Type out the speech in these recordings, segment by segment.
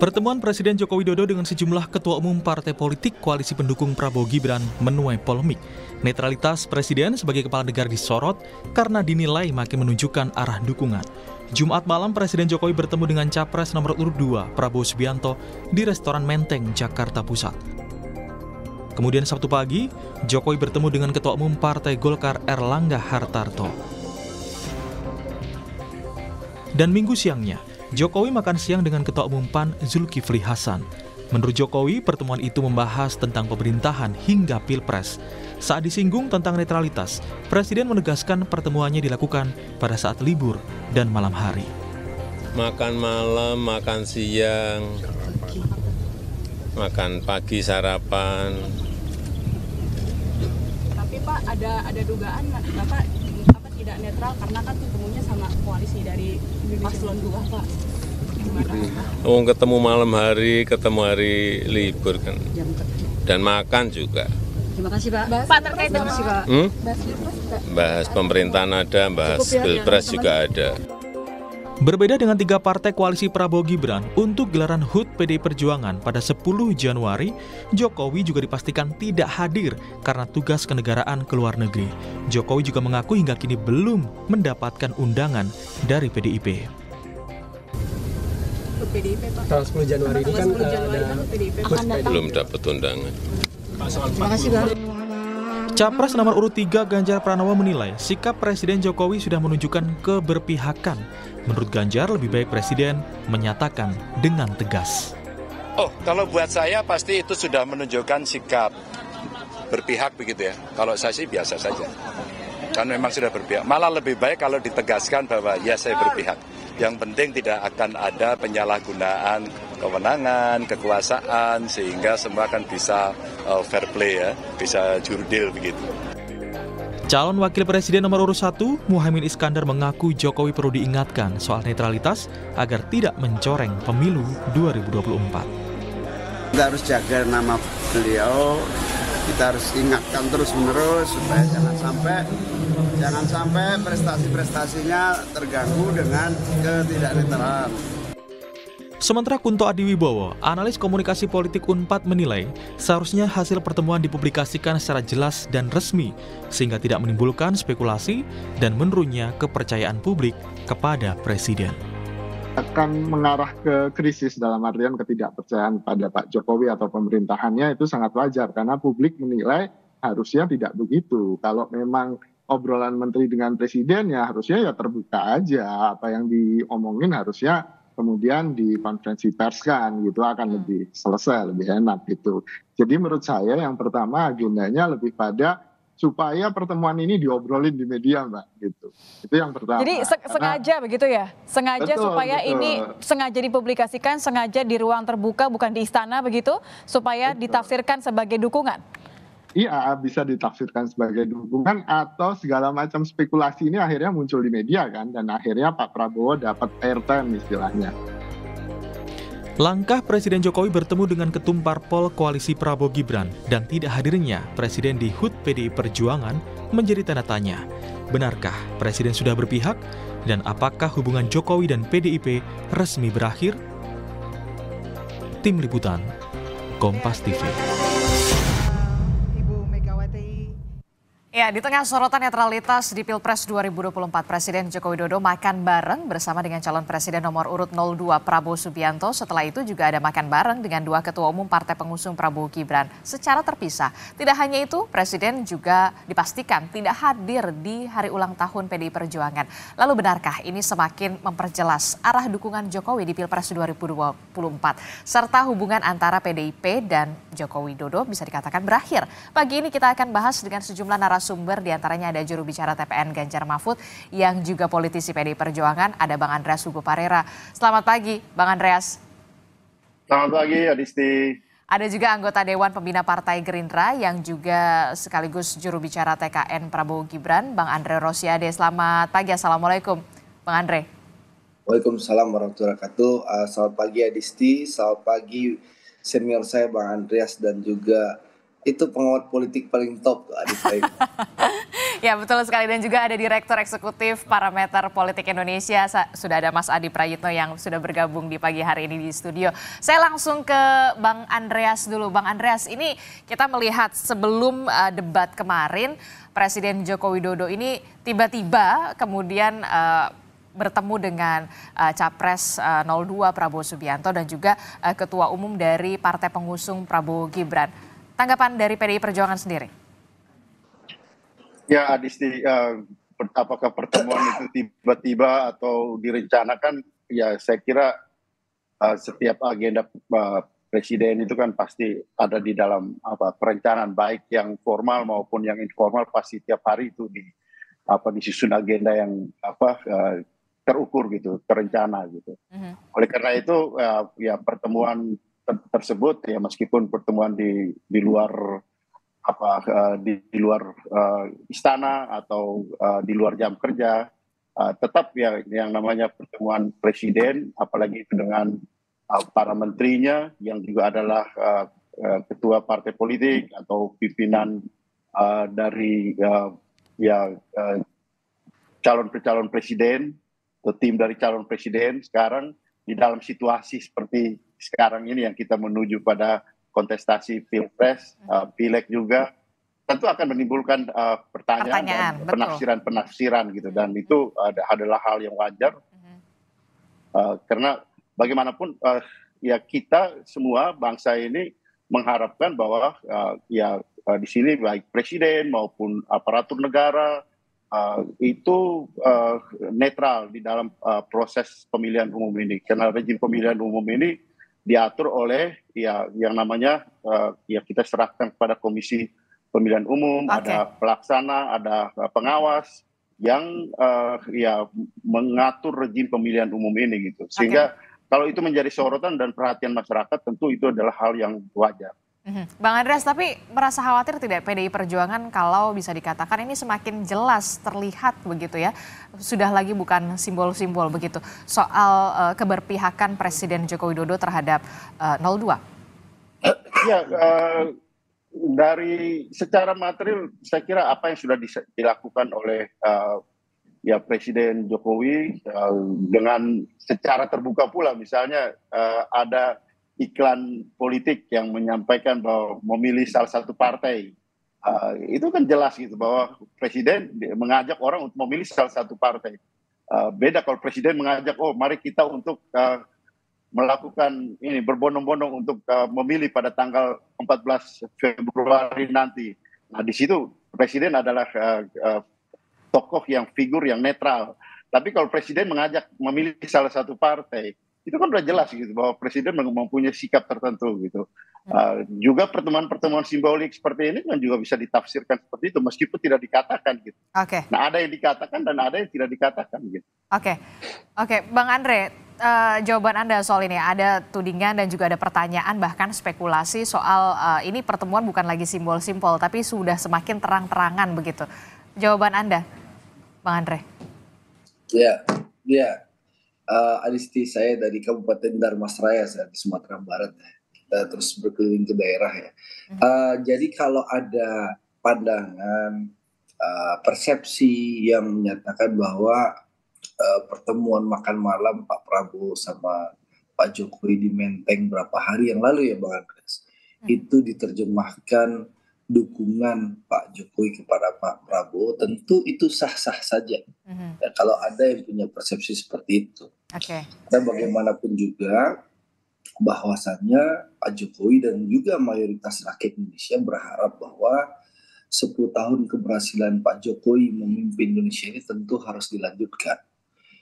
Pertemuan Presiden Joko Widodo dengan sejumlah ketua umum partai politik koalisi pendukung Prabowo Gibran menuai polemik. Netralitas Presiden sebagai kepala negara disorot karena dinilai makin menunjukkan arah dukungan. Jumat malam Presiden Jokowi bertemu dengan Capres nomor urut 2 Prabowo Subianto di restoran Menteng, Jakarta Pusat. Kemudian Sabtu pagi, Jokowi bertemu dengan Ketua Umum Partai Golkar Erlangga Hartarto. Dan minggu siangnya, Jokowi makan siang dengan Ketua Umum PAN Zulkifli Hasan. Menurut Jokowi, pertemuan itu membahas tentang pemerintahan hingga Pilpres. Saat disinggung tentang netralitas, Presiden menegaskan pertemuannya dilakukan pada saat libur dan malam hari. Makan malam, makan siang, makan pagi sarapan. Tapi Pak, ada dugaan Bapak tidak netral karena kan ketemunya sama koalisi dari Paslon 2, Pak. Oh, ketemu malam hari, ketemu hari libur kan. Dan makan juga. Terima kasih Pak. Pak terkait dengan Bahas pemerintahan ada, bahas Pilpres juga ada. Berbeda dengan 3 partai koalisi Prabowo Gibran, untuk gelaran HUT PDI Perjuangan pada 10 Januari, Jokowi juga dipastikan tidak hadir karena tugas kenegaraan ke luar negeri. Jokowi juga mengaku hingga kini belum mendapatkan undangan dari PDIP. Tanggal 10 Januari ini kan Belum dapat undangan. Terima kasih Pak. Capres nomor urut 3 Ganjar Pranowo menilai sikap Presiden Jokowi sudah menunjukkan keberpihakan. Menurut Ganjar, lebih baik Presiden menyatakan dengan tegas. Oh, kalau buat saya pasti itu sudah menunjukkan sikap berpihak begitu ya. Kalau saya sih biasa saja. Kan memang sudah berpihak. Malah lebih baik kalau ditegaskan bahwa ya saya berpihak. Yang penting tidak akan ada penyalahgunaan kewenangan, kekuasaan, sehingga semua akan bisa fair play ya, bisa jurdil begitu. Calon Wakil Presiden nomor urut 1, Muhaimin Iskandar mengaku Jokowi perlu diingatkan soal netralitas agar tidak mencoreng pemilu 2024. Kita harus jaga nama beliau, kita harus ingatkan terus-menerus supaya jangan sampai prestasi-prestasinya terganggu dengan ketidaknetralan. Sementara Kunto Adiwibowo, analis komunikasi politik Unpad menilai seharusnya hasil pertemuan dipublikasikan secara jelas dan resmi sehingga tidak menimbulkan spekulasi dan menurunnya kepercayaan publik kepada Presiden. Akan mengarah ke krisis dalam artian ketidakpercayaan pada Pak Jokowi atau pemerintahannya itu sangat wajar karena publik menilai harusnya tidak begitu. Kalau memang obrolan menteri dengan presiden ya harusnya ya terbuka aja, apa yang diomongin harusnya kemudian di konferensi pers kan gitu akan lebih selesai, lebih enak gitu. Jadi menurut saya yang pertama agendanya lebih pada supaya pertemuan ini diobrolin di media Mbak gitu. Itu yang pertama. Jadi sengaja begitu ya? Sengaja betul, supaya betul. Ini sengaja dipublikasikan, sengaja di ruang terbuka bukan di istana begitu supaya ditafsirkan sebagai dukungan. Iya, bisa ditafsirkan sebagai dukungan atau segala macam spekulasi ini akhirnya muncul di media kan, dan akhirnya Pak Prabowo dapat airtime istilahnya. Langkah Presiden Jokowi bertemu dengan ketum parpol koalisi Prabowo Gibran dan tidak hadirnya Presiden di HUT PDI Perjuangan menjadi tanda tanya. Benarkah Presiden sudah berpihak? Dan apakah hubungan Jokowi dan PDIP resmi berakhir? Tim Liputan, Kompas TV. Ya, di tengah sorotan netralitas di Pilpres 2024, Presiden Joko Widodo makan bareng bersama dengan calon presiden nomor urut 02 Prabowo Subianto. Setelah itu juga ada makan bareng dengan 2 ketua umum partai pengusung Prabowo Gibran secara terpisah. Tidak hanya itu, Presiden juga dipastikan tidak hadir di hari ulang tahun PDI Perjuangan. Lalu benarkah ini semakin memperjelas arah dukungan Jokowi di Pilpres 2024 serta hubungan antara PDIP dan Joko Widodo bisa dikatakan berakhir? Pagi ini kita akan bahas dengan sejumlah narasumber, diantaranya ada juru bicara TPN Ganjar Mahfud yang juga politisi PDI Perjuangan, ada Bang Andreas Hugo Parera. Selamat pagi Bang Andreas. Selamat pagi Adisti. Ada juga anggota Dewan Pembina Partai Gerindra yang juga sekaligus juru bicara TKN Prabowo Gibran, Bang Andre Rosiade. Selamat pagi, Assalamualaikum Bang Andre. Waalaikumsalam warahmatullahi wabarakatuh. Selamat pagi Adisti, selamat pagi senior saya Bang Andreas dan juga itu pengamat politik paling top tuh adik saya. Ya betul sekali, dan juga ada Direktur Eksekutif Parameter Politik Indonesia, sudah ada Mas Adi Prayitno yang sudah bergabung di pagi hari ini di studio. Saya langsung ke Bang Andreas dulu. Bang Andreas, ini kita melihat sebelum debat kemarin, Presiden Joko Widodo ini tiba-tiba kemudian bertemu dengan Capres 02 Prabowo Subianto dan juga Ketua Umum dari Partai Pengusung Prabowo Gibran. Tanggapan dari PDI Perjuangan sendiri? Ya, Adisti, apakah pertemuan itu tiba-tiba atau direncanakan? Ya, saya kira setiap agenda presiden itu kan pasti ada di dalam perencanaan, baik yang formal maupun yang informal, pasti tiap hari itu disusun agenda yang terukur gitu, terencana gitu. Oleh karena itu ya pertemuan tersebut ya meskipun pertemuan di luar di luar istana atau di luar jam kerja, tetap ya yang namanya pertemuan presiden, apalagi itu dengan para menterinya yang juga adalah ketua partai politik atau pimpinan dari calon presiden atau tim dari calon presiden. Sekarang di dalam situasi seperti sekarang ini yang kita menuju pada kontestasi pilpres, pileg juga, tentu akan menimbulkan pertanyaan dan penafsiran gitu, dan itu adalah hal yang wajar karena bagaimanapun ya kita semua bangsa ini mengharapkan bahwa di sini baik presiden maupun aparatur negara itu netral di dalam proses pemilihan umum ini, karena rejim pemilihan umum ini diatur oleh yang namanya kita serahkan kepada Komisi Pemilihan Umum, ada pelaksana, ada pengawas yang mengatur rejim pemilihan umum ini gitu. Sehingga kalau itu menjadi sorotan dan perhatian masyarakat, tentu itu adalah hal yang wajar. Bang Andreas, tapi merasa khawatir tidak PDI Perjuangan kalau bisa dikatakan ini semakin jelas terlihat begitu ya, sudah lagi bukan simbol-simbol begitu, soal keberpihakan Presiden Joko Widodo terhadap 02? Ya, dari secara material saya kira apa yang sudah dilakukan oleh Presiden Jokowi dengan secara terbuka pula, misalnya ada iklan politik yang menyampaikan bahwa memilih salah satu partai, itu kan jelas gitu bahwa presiden mengajak orang untuk memilih salah satu partai. Beda kalau presiden mengajak, mari kita untuk melakukan ini berbondong-bondong untuk memilih pada tanggal 14 Februari nanti. Nah, di situ presiden adalah tokoh yang figur yang netral. Tapi kalau presiden mengajak memilih salah satu partai, itu kan udah jelas gitu bahwa presiden mempunyai sikap tertentu gitu. Juga pertemuan-pertemuan simbolik seperti ini kan juga bisa ditafsirkan seperti itu meskipun tidak dikatakan gitu. Nah, ada yang dikatakan dan ada yang tidak dikatakan gitu. Oke, Bang Andre, jawaban Anda soal ini, ada tudingan dan juga ada pertanyaan bahkan spekulasi soal ini pertemuan bukan lagi simbol-simbol tapi sudah semakin terang-terangan begitu. Jawaban Anda, Bang Andre? Ya. Adisti, saya dari Kabupaten Darmasraya, saya di Sumatera Barat. Kita terus berkeliling ke daerah ya. Jadi kalau ada pandangan, persepsi yang menyatakan bahwa pertemuan makan malam Pak Prabowo sama Pak Jokowi di Menteng berapa hari yang lalu ya Bang Andreas, itu diterjemahkan dukungan Pak Jokowi kepada Pak Prabowo, tentu itu sah-sah saja. Ya, kalau ada yang punya persepsi seperti itu. Dan bagaimanapun juga bahwasannya Pak Jokowi dan juga mayoritas rakyat Indonesia berharap bahwa 10 tahun keberhasilan Pak Jokowi memimpin Indonesia ini tentu harus dilanjutkan.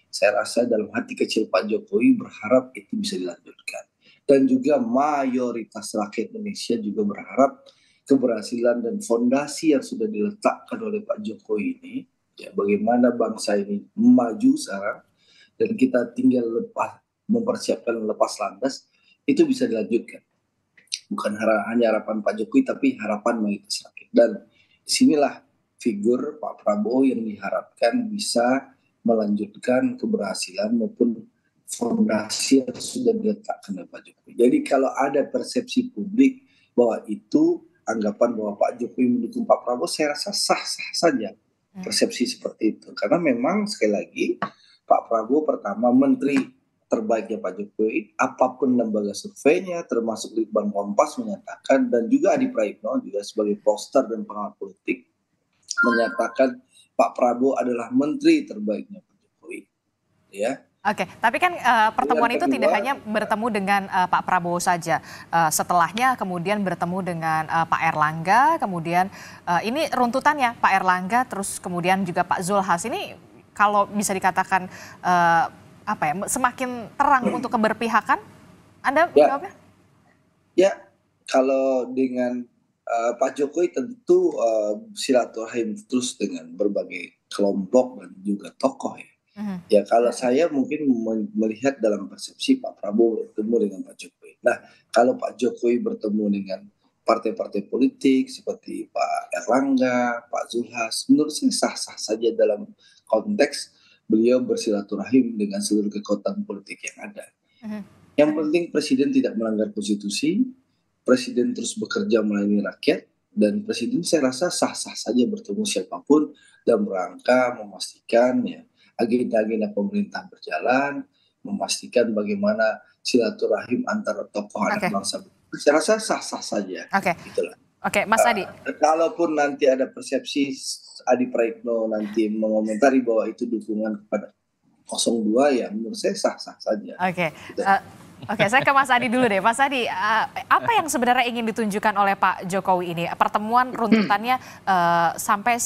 Saya rasa dalam hati kecil Pak Jokowi berharap itu bisa dilanjutkan. Dan juga mayoritas rakyat Indonesia juga berharap keberhasilan dan fondasi yang sudah diletakkan oleh Pak Jokowi ini, ya bagaimana bangsa ini maju sekarang dan kita tinggal mempersiapkan lepas landas, itu bisa dilanjutkan. Bukan hanya harapan Pak Jokowi, tapi harapan mayoritas rakyat. Dan disinilah figur Pak Prabowo yang diharapkan bisa melanjutkan keberhasilan maupun fondasi yang sudah diletakkan oleh Pak Jokowi. Jadi kalau ada persepsi publik bahwa itu anggapan bahwa Pak Jokowi mendukung Pak Prabowo, saya rasa sah-sah saja. persepsi seperti itu. Karena memang sekali lagi Pak Prabowo pertama menteri terbaiknya Pak Jokowi, apapun lembaga surveinya, termasuk Litbang Kompas menyatakan, dan juga Adi Praitno juga sebagai poster dan pengamat politik menyatakan Pak Prabowo adalah menteri terbaiknya Pak Jokowi. Ya. Oke, tapi kan pertemuan itu tidak hanya bertemu dengan Pak Prabowo saja. Setelahnya kemudian bertemu dengan Pak Erlangga, kemudian ini runtutannya Pak Erlangga, terus kemudian juga Pak Zulhas. Ini kalau bisa dikatakan semakin terang untuk keberpihakan? Anda jawabnya? Ya, kalau dengan Pak Jokowi tentu silaturahim terus dengan berbagai kelompok dan juga tokoh ya. Ya kalau saya mungkin melihat dalam persepsi Pak Prabowo bertemu dengan Pak Jokowi. Nah kalau Pak Jokowi bertemu dengan partai-partai politik seperti Pak Erlangga, Pak Zulhas, menurut saya sah-sah saja dalam konteks beliau bersilaturahim dengan seluruh kekuatan politik yang ada. Yang penting Presiden tidak melanggar konstitusi, Presiden terus bekerja melayani rakyat, dan Presiden saya rasa sah-sah saja bertemu siapapun dalam rangka memastikan ya agenda-agenda pemerintah berjalan, memastikan bagaimana silaturahim antara tokoh anak bangsa. Saya rasa sah-sah saja. Oke, Mas Adi. Kalaupun nanti ada persepsi Adi Praitno nanti mengomentari bahwa itu dukungan kepada 02, ya menurut saya sah-sah saja. Oke, saya ke Mas Adi dulu deh. Mas Adi, apa yang sebenarnya ingin ditunjukkan oleh Pak Jokowi ini? Pertemuan runtutannya sampai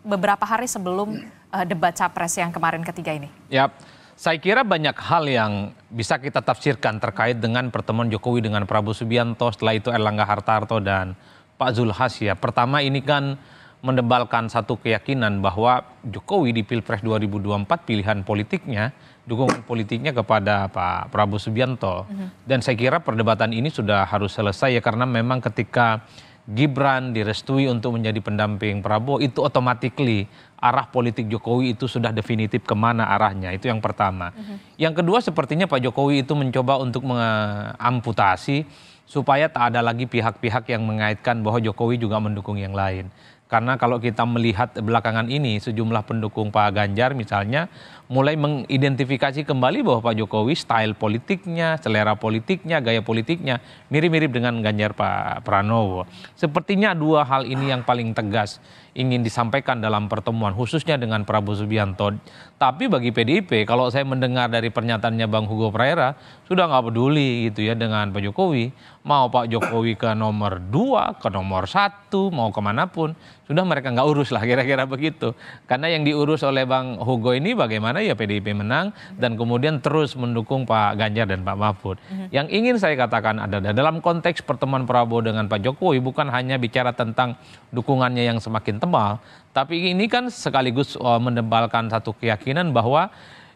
beberapa hari sebelum debat capres yang kemarin ketiga ini. Ya, saya kira banyak hal yang bisa kita tafsirkan terkait dengan pertemuan Jokowi dengan Prabowo Subianto, setelah itu Erlangga Hartarto dan Pak Zulhas ya. Pertama ini kan mendebalkan satu keyakinan bahwa Jokowi di Pilpres 2024 pilihan politiknya, dukungan politiknya kepada Pak Prabowo Subianto. Dan saya kira perdebatan ini sudah harus selesai ya, karena memang ketika Gibran direstui untuk menjadi pendamping Prabowo, itu automatically arah politik Jokowi itu sudah definitif kemana arahnya. Itu yang pertama. Yang kedua, sepertinya Pak Jokowi itu mencoba untuk mengamputasi supaya tak ada lagi pihak-pihak yang mengaitkan bahwa Jokowi juga mendukung yang lain. Karena kalau kita melihat belakangan ini sejumlah pendukung Pak Ganjar misalnya mulai mengidentifikasi kembali bahwa Pak Jokowi style politiknya, selera politiknya, gaya politiknya mirip-mirip dengan Ganjar Pak Pranowo. Sepertinya dua hal ini yang paling tegas ingin disampaikan dalam pertemuan khususnya dengan Prabowo Subianto. Tapi bagi PDIP, kalau saya mendengar dari pernyataannya Bang Hugo Praera, sudah nggak peduli gitu ya dengan Pak Jokowi. Mau Pak Jokowi ke nomor 2, ke nomor 1, mau kemanapun, sudah mereka nggak urus lah kira-kira begitu. Karena yang diurus oleh Bang Hugo ini bagaimana ya PDIP menang dan kemudian terus mendukung Pak Ganjar dan Pak Mahfud. Yang ingin saya katakan adalah dalam konteks pertemuan Prabowo dengan Pak Jokowi bukan hanya bicara tentang dukungannya yang semakin tebal, tapi ini kan sekaligus mendebalkan satu keyakinan bahwa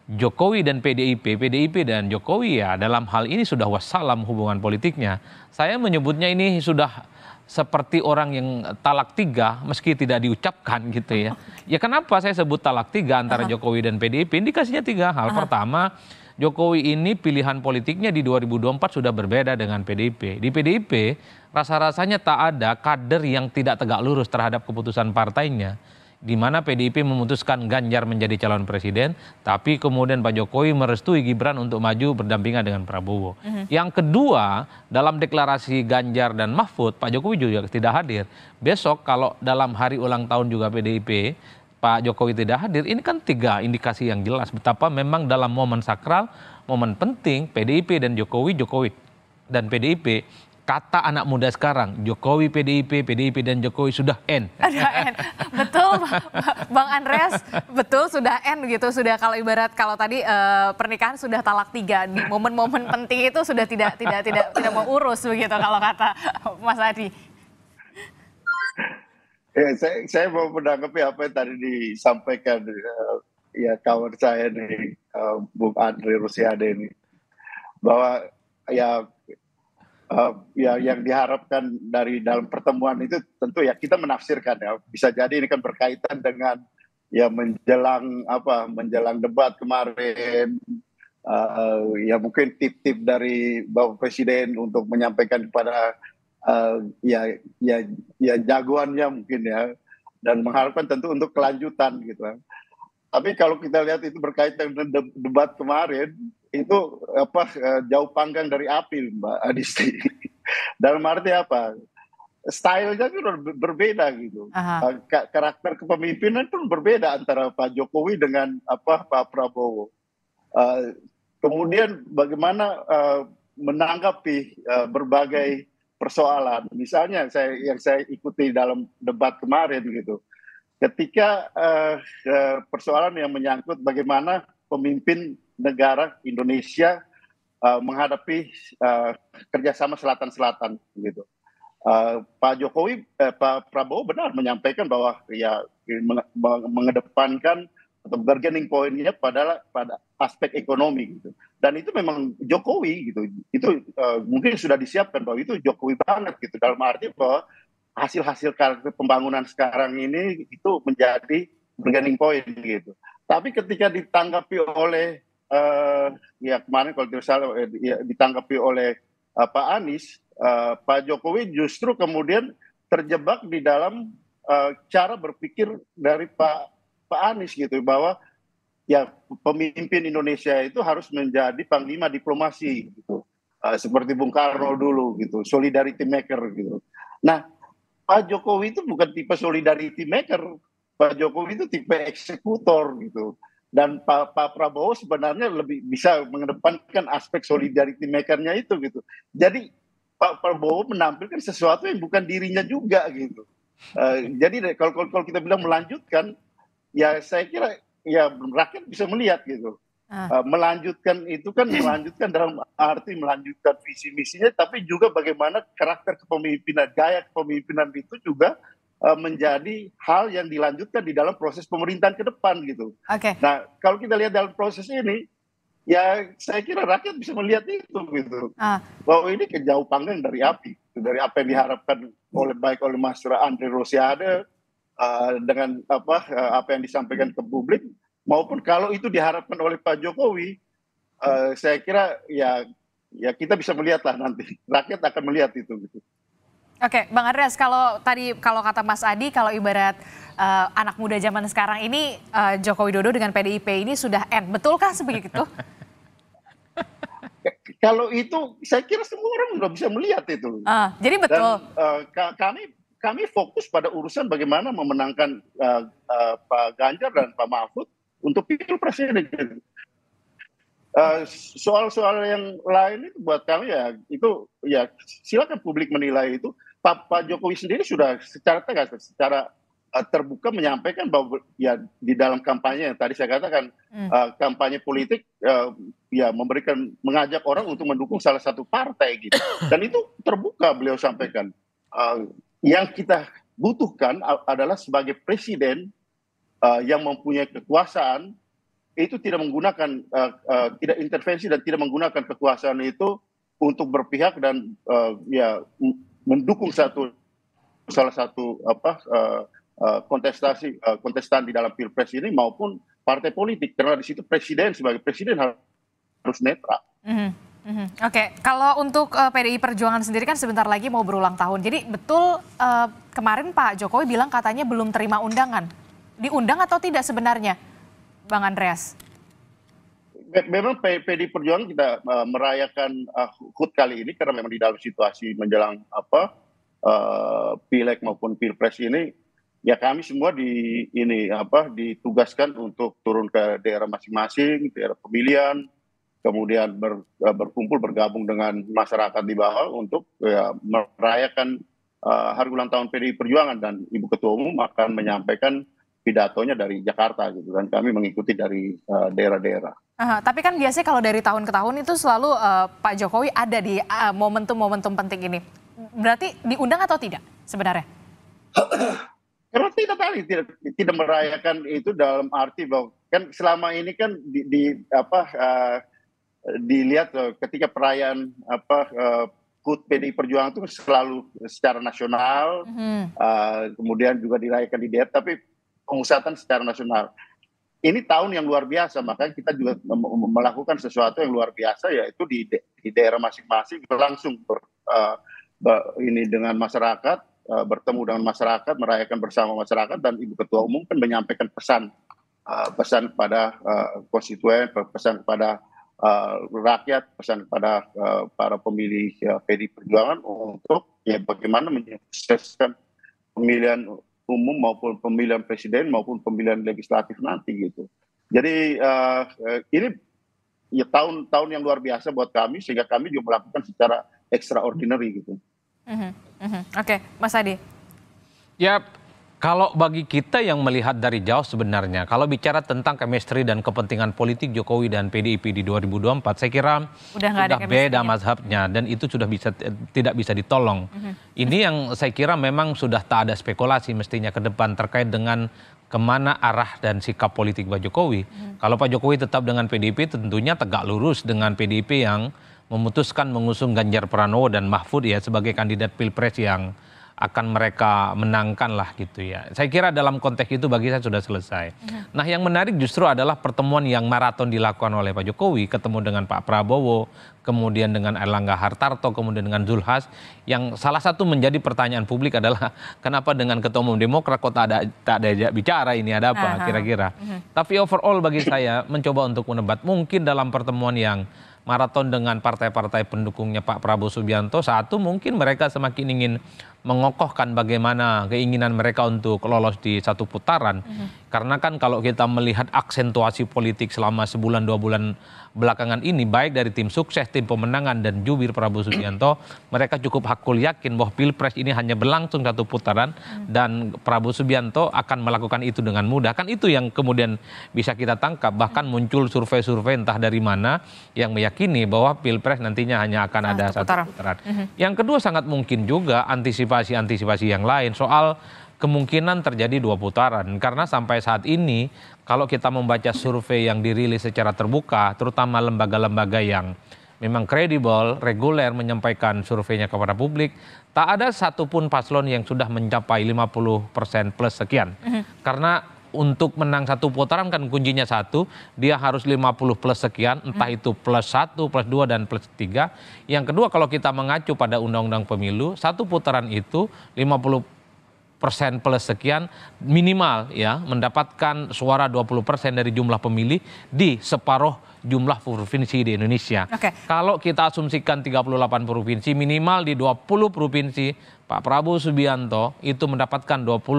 Jokowi dan PDIP dan Jokowi ya dalam hal ini sudah wassalam hubungan politiknya. Saya menyebutnya ini sudah seperti orang yang talak 3 meski tidak diucapkan gitu ya. Ya kenapa saya sebut talak 3 antara Jokowi dan PDIP? Indikasinya 3 hal. Pertama, Jokowi ini pilihan politiknya di 2024 sudah berbeda dengan PDIP. Di PDIP rasa-rasanya tak ada kader yang tidak tegak lurus terhadap keputusan partainya. Di mana PDIP memutuskan Ganjar menjadi calon presiden, tapi kemudian Pak Jokowi merestui Gibran untuk maju berdampingan dengan Prabowo. Yang kedua, dalam deklarasi Ganjar dan Mahfud, Pak Jokowi juga tidak hadir. Besok kalau dalam hari ulang tahun juga PDIP, Pak Jokowi tidak hadir, ini kan 3 indikasi yang jelas betapa memang dalam momen sakral, momen penting PDIP dan Jokowi, Jokowi dan PDIP, kata anak muda sekarang, Jokowi PDIP, PDIP dan Jokowi sudah N. N. Betul, Bang Andreas, betul sudah N gitu. Sudah kalau tadi pernikahan sudah talak 3, di momen-momen penting itu sudah tidak mau urus begitu kalau kata Mas Adi. Ya, saya mau menanggapi apa yang tadi disampaikan ya kawan saya nih, Bung Andre Rosiade ini, bahwa ya yang diharapkan dari dalam pertemuan itu tentu ya kita menafsirkan ya, bisa jadi ini kan berkaitan dengan ya menjelang debat kemarin, ya mungkin tip-tip dari Bapak Presiden untuk menyampaikan kepada ya jagoannya mungkin ya dan mengharapkan tentu untuk kelanjutan gitu. Tapi kalau kita lihat itu berkaitan dengan debat kemarin, itu jauh panggang dari api, Mbak Adisti. Dalam arti apa? Stylenya kan berbeda gitu. Karakter kepemimpinan pun berbeda antara Pak Jokowi dengan Pak Prabowo. Kemudian bagaimana menanggapi berbagai persoalan. Misalnya yang saya ikuti dalam debat kemarin gitu. Ketika persoalan yang menyangkut bagaimana pemimpin negara Indonesia menghadapi kerjasama selatan-selatan gitu. Pak Jokowi, Pak Prabowo benar menyampaikan bahwa ya mengedepankan atau bargaining point-nya pada aspek ekonomi gitu. Dan itu memang Jokowi gitu. Itu mungkin sudah disiapkan bahwa itu Jokowi banget gitu. Dalam arti bahwa hasil-hasil pembangunan sekarang ini itu menjadi bargaining point gitu. Tapi ketika ditanggapi oleh ya kemarin kalau tidak salah ditanggapi oleh Pak Anies, Pak Jokowi justru kemudian terjebak di dalam cara berpikir dari Pak Anies gitu, bahwa ya pemimpin Indonesia itu harus menjadi panglima diplomasi gitu, seperti Bung Karno dulu gitu, solidarity maker gitu. Nah, Pak Jokowi itu bukan tipe solidarity maker, Pak Jokowi itu tipe eksekutor gitu. Dan Pak Prabowo sebenarnya lebih bisa mengedepankan aspek solidarity maker-nya itu gitu. Jadi Pak Prabowo menampilkan sesuatu yang bukan dirinya juga gitu. Jadi kalau kita bilang melanjutkan, ya saya kira ya rakyat bisa melihat gitu. Melanjutkan itu kan melanjutkan dalam arti melanjutkan visi misinya, tapi juga bagaimana karakter kepemimpinan, gaya kepemimpinan itu juga menjadi hal yang dilanjutkan di dalam proses pemerintahan ke depan gitu. Nah, kalau kita lihat dalam proses ini, ya saya kira rakyat bisa melihat itu gitu. Bahwa ini jauh panggang dari api, dari apa yang diharapkan baik oleh Mas Andre Rosiade dengan apa yang disampaikan ke publik, maupun kalau itu diharapkan oleh Pak Jokowi, saya kira ya kita bisa melihatlah nanti, rakyat akan melihat itu gitu. Oke, Bang Andreas, kalau kata Mas Adi, kalau ibarat anak muda zaman sekarang ini Joko Widodo dengan PDIP ini sudah end, betulkah seperti itu? Kalau itu, saya kira semua orang sudah bisa melihat itu. Jadi betul. Dan kami fokus pada urusan bagaimana memenangkan Pak Ganjar dan Pak Mahfud untuk pilpres ini. Soal-soal yang lain itu buat kami ya itu ya silakan publik menilai itu. Pak Jokowi sendiri sudah secara tegas, secara terbuka menyampaikan bahwa ya di dalam kampanye yang tadi saya katakan kampanye politik ya mengajak orang untuk mendukung salah satu partai gitu. Dan itu terbuka beliau sampaikan. Yang kita butuhkan adalah sebagai presiden yang mempunyai kekuasaan itu tidak menggunakan tidak intervensi dan tidak menggunakan kekuasaan itu untuk berpihak dan ya mendukung salah satu kontestan di dalam pilpres ini maupun partai politik, karena di situ presiden sebagai presiden harus netral. Oke, kalau untuk PDI Perjuangan sendiri kan sebentar lagi mau berulang tahun. Jadi betul kemarin Pak Jokowi bilang katanya belum terima undangan. Diundang atau tidak sebenarnya, Bang Andreas? Memang PDI Perjuangan kita merayakan HUT kali ini karena memang di dalam situasi menjelang pileg maupun pilpres ini, ya kami semua ditugaskan untuk turun ke daerah masing-masing, daerah pemilihan, kemudian berkumpul bergabung dengan masyarakat di bawah untuk merayakan hari ulang tahun PDI Perjuangan, dan Ibu Ketua Umum akan menyampaikan pidatonya dari Jakarta gitu, dan kami mengikuti dari daerah-daerah. Tapi kan biasanya kalau dari tahun ke tahun itu selalu Pak Jokowi ada di momentum-momentum penting ini. Berarti diundang atau tidak sebenarnya? Karena tidak merayakan itu dalam arti bahwa kan selama ini kan dilihat ketika perayaan HUT PDI Perjuangan itu selalu secara nasional, kemudian juga dirayakan di daerah, tapi pemusatan secara nasional. Ini tahun yang luar biasa, makanya kita juga melakukan sesuatu yang luar biasa, yaitu di daerah masing-masing langsung ini dengan masyarakat bertemu dengan masyarakat, merayakan bersama masyarakat, dan Ibu Ketua Umum kan menyampaikan pesan kepada konstituen, pesan kepada rakyat, pesan kepada para pemilih PDI Perjuangan untuk bagaimana menyukseskan pemilihan umum maupun pemilihan presiden maupun pemilihan legislatif nanti gitu. Jadi ini tahun yang luar biasa buat kami, sehingga kami juga melakukan secara extraordinary gitu. Oke, Mas Adi. Ya, kalau bagi kita yang melihat dari jauh sebenarnya, kalau bicara tentang chemistry dan kepentingan politik Jokowi dan PDIP di 2024, saya kira sudah beda mazhabnya dan itu sudah tidak bisa ditolong. Ini yang saya kira memang sudah tak ada spekulasi mestinya ke depan terkait dengan kemana arah dan sikap politik Pak Jokowi. Kalau Pak Jokowi tetap dengan PDIP, tentunya tegak lurus dengan PDIP yang memutuskan mengusung Ganjar Pranowo dan Mahfud ya sebagai kandidat Pilpres yang akan mereka menangkan lah gitu ya. Saya kira dalam konteks itu bagi saya sudah selesai. Nah yang menarik justru adalah pertemuan yang maraton dilakukan oleh Pak Jokowi, ketemu dengan Pak Prabowo, kemudian dengan Erlangga Hartarto, kemudian dengan Zulhas, yang salah satu menjadi pertanyaan publik adalah kenapa dengan Ketua Umum Demokrat kok tak ada bicara, ini ada apa kira-kira. Tapi overall bagi saya mencoba untuk menebat mungkin dalam pertemuan yang maraton dengan partai-partai pendukungnya Pak Prabowo Subianto, satu mungkin mereka semakin ingin mengokohkan bagaimana keinginan mereka untuk lolos di satu putaran. Karena kan kalau kita melihat aksentuasi politik selama sebulan 2 bulan belakangan ini, baik dari tim sukses, tim pemenangan dan jubir Prabowo Subianto, mereka cukup hakul yakin bahwa Pilpres ini hanya berlangsung satu putaran dan Prabowo Subianto akan melakukan itu dengan mudah. Kan itu yang kemudian bisa kita tangkap. Bahkan muncul survei-survei entah dari mana yang meyakini bahwa Pilpres nantinya hanya akan ada satu putaran. Yang kedua sangat mungkin juga antisipasi yang lain soal kemungkinan terjadi 2 putaran. Karena sampai saat ini kalau kita membaca survei yang dirilis secara terbuka, terutama lembaga-lembaga yang memang kredibel, reguler menyampaikan surveinya kepada publik, tak ada satupun paslon yang sudah mencapai 50% plus sekian. Karena untuk menang satu putaran kan kuncinya satu, dia harus 50 plus sekian, entah itu plus 1, plus 2, dan plus 3. Yang kedua kalau kita mengacu pada Undang-Undang Pemilu, satu putaran itu 50% plus sekian minimal ya mendapatkan suara 20% dari jumlah pemilih di separuh jumlah provinsi di Indonesia. Kalau kita asumsikan 38 provinsi, minimal di 20 provinsi Pak Prabowo Subianto itu mendapatkan 20%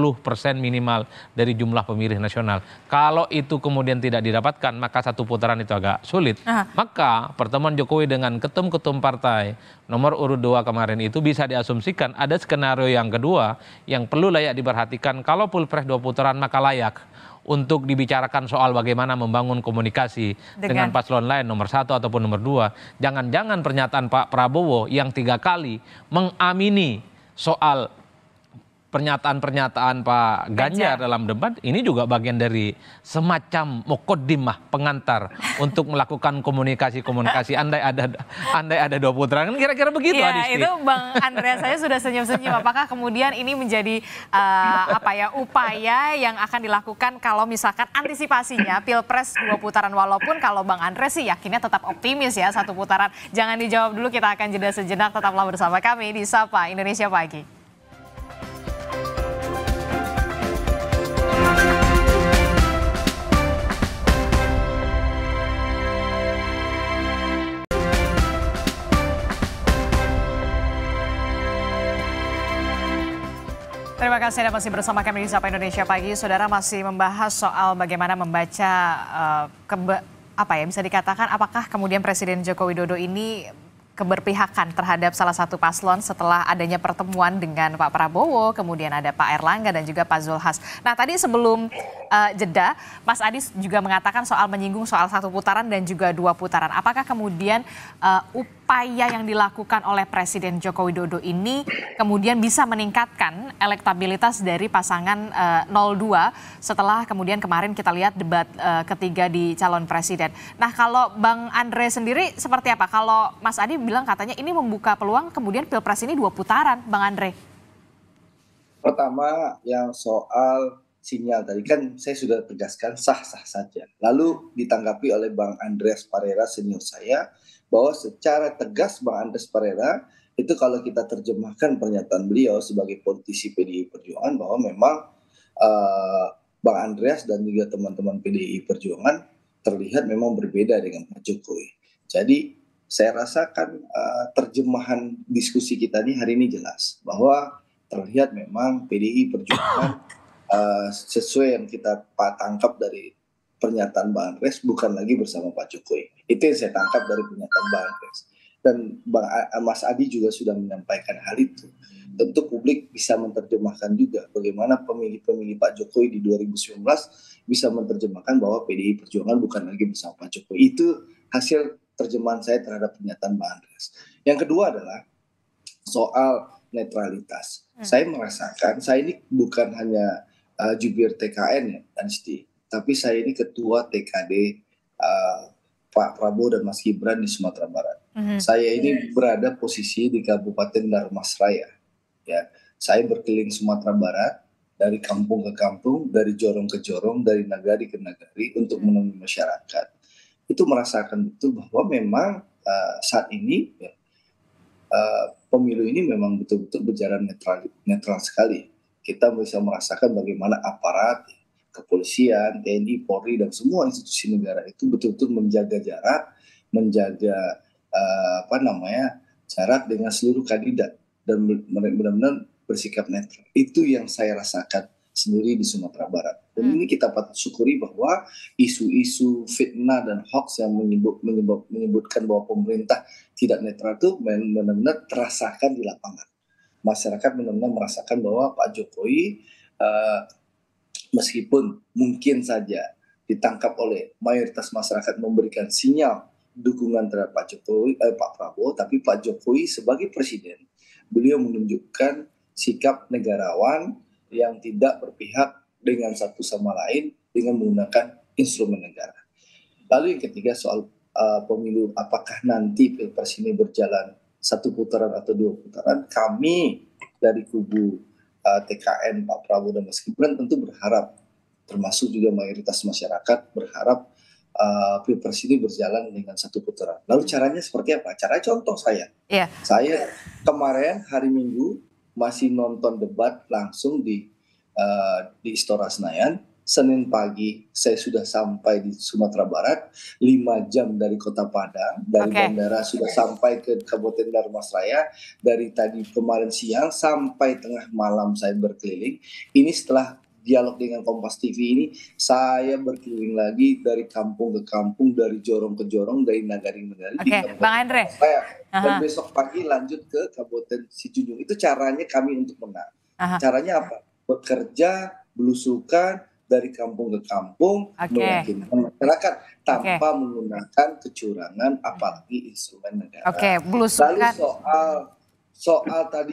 minimal dari jumlah pemilih nasional. Kalau itu kemudian tidak didapatkan, maka satu putaran itu agak sulit. Maka pertemuan Jokowi dengan ketum-ketum partai nomor urut 2 kemarin itu bisa diasumsikan ada skenario yang kedua yang perlu layak diperhatikan. Kalau Pilpres 2 putaran maka layak untuk dibicarakan soal bagaimana membangun komunikasi dengan paslon lain nomor 1 ataupun nomor 2. Jangan-jangan pernyataan Pak Prabowo yang 3 kali mengamini soal pernyataan-pernyataan Pak Ganjar dalam debat ini juga bagian dari semacam muqaddimah pengantar untuk melakukan komunikasi andai ada 2 putaran, kira-kira begitu. Iya, itu Bang Andreas saya sudah senyum-senyum. Apakah kemudian ini menjadi upaya yang akan dilakukan kalau misalkan antisipasinya Pilpres 2 putaran, walaupun kalau Bang Andreas sih yakinnya tetap optimis ya 1 putaran. Jangan dijawab dulu, kita akan jeda sejenak, tetaplah bersama kami di Sapa Indonesia Pagi. Terima kasih Anda masih bersama kami di Sapa Indonesia Pagi. Saudara masih membahas soal bagaimana membaca bisa dikatakan apakah kemudian Presiden Joko Widodo ini keberpihakan terhadap salah satu paslon setelah adanya pertemuan dengan Pak Prabowo, kemudian ada Pak Erlangga dan juga Pak Zulhas. Nah tadi sebelum jeda, Mas Adi juga mengatakan soal menyinggung soal 1 putaran dan juga 2 putaran. Apakah kemudian upaya yang dilakukan oleh Presiden Joko Widodo ini kemudian bisa meningkatkan elektabilitas dari pasangan 02 setelah kemudian kemarin kita lihat debat ketiga di calon presiden. Nah kalau Bang Andre sendiri seperti apa? Kalau Mas Adi bilang katanya ini membuka peluang kemudian Pilpres ini 2 putaran, Bang Andre. Pertama yang soal sinyal tadi kan saya sudah tegaskan sah-sah saja. Lalu ditanggapi oleh Bang Andreas Parera senior saya bahwa secara tegas Bang Andreas Parera Itu kalau kita terjemahkan pernyataan beliau sebagai politisi PDI Perjuangan bahwa memang Bang Andreas dan juga teman-teman PDI Perjuangan terlihat memang berbeda dengan Pak Jokowi. Jadi saya rasakan terjemahan diskusi kita hari ini jelas bahwa terlihat memang PDI Perjuangan sesuai yang kita tangkap dari pernyataan Bang Andreas bukan lagi bersama Pak Jokowi. Itu yang saya tangkap dari pernyataan Bang Andreas. Dan Mas Adi juga sudah menyampaikan hal itu. Tentu publik bisa menerjemahkan juga bagaimana pemilih-pemilih Pak Jokowi di 2019 bisa menerjemahkan bahwa PDI Perjuangan bukan lagi bersama Pak Jokowi. Itu hasil terjemahan saya terhadap pernyataan Bang Andreas. Yang kedua adalah soal netralitas. Saya merasakan, saya ini bukan hanya jubir TKN ya, Anisti, tapi saya ini ketua TKD Pak Prabowo dan Mas Gibran di Sumatera Barat. Saya ini berada posisi di Kabupaten Darmasraya. Ya, saya berkeliling Sumatera Barat dari kampung ke kampung, dari jorong ke jorong, dari nagari ke nagari untuk menemui masyarakat. Itu merasakan betul bahwa memang saat ini ya, pemilu ini memang betul-betul berjalan netral sekali. Kita bisa merasakan bagaimana aparat, kepolisian, TNI, Polri, dan semua institusi negara itu betul-betul menjaga jarak, menjaga jarak dengan seluruh kandidat dan benar-benar bersikap netral. Itu yang saya rasakan sendiri di Sumatera Barat. Dan ini kita patut syukuri bahwa isu-isu fitnah dan hoax yang menyebutkan bahwa pemerintah tidak netral itu benar-benar terasakan di lapangan. Masyarakat benar-benar merasakan bahwa Pak Jokowi meskipun mungkin saja ditangkap oleh mayoritas masyarakat memberikan sinyal dukungan terhadap Pak Prabowo, tapi Pak Jokowi sebagai presiden, beliau menunjukkan sikap negarawan yang tidak berpihak dengan satu sama lain dengan menggunakan instrumen negara. Lalu yang ketiga soal pemilu, apakah nanti Pilpres ini berjalan 1 putaran atau 2 putaran? Kami dari kubu TKN Pak Prabowo dan Mas Gibran tentu berharap, termasuk juga mayoritas masyarakat berharap Pilpres ini berjalan dengan 1 putaran. Lalu caranya seperti apa? Caranya contoh saya. Saya kemarin hari Minggu masih nonton debat langsung di Istora Senayan. Senin pagi saya sudah sampai di Sumatera Barat, 5 jam dari Kota Padang, dari bandara sudah sampai ke Kabupaten Darmasraya. Dari tadi kemarin siang sampai tengah malam saya berkeliling. Ini setelah dialog dengan Kompas TV ini, saya berkeliling lagi dari kampung ke kampung, dari jorong ke jorong, dari nagari ke nagari. Bang Andre. Dan besok pagi lanjut ke Kabupaten Sijunjung. Itu caranya kami untuk menang. Caranya apa? Bekerja, belusukan dari kampung ke kampung, meyakinkan masyarakat tanpa menggunakan kecurangan, apalagi instrumen negara. Belusukan. Lalu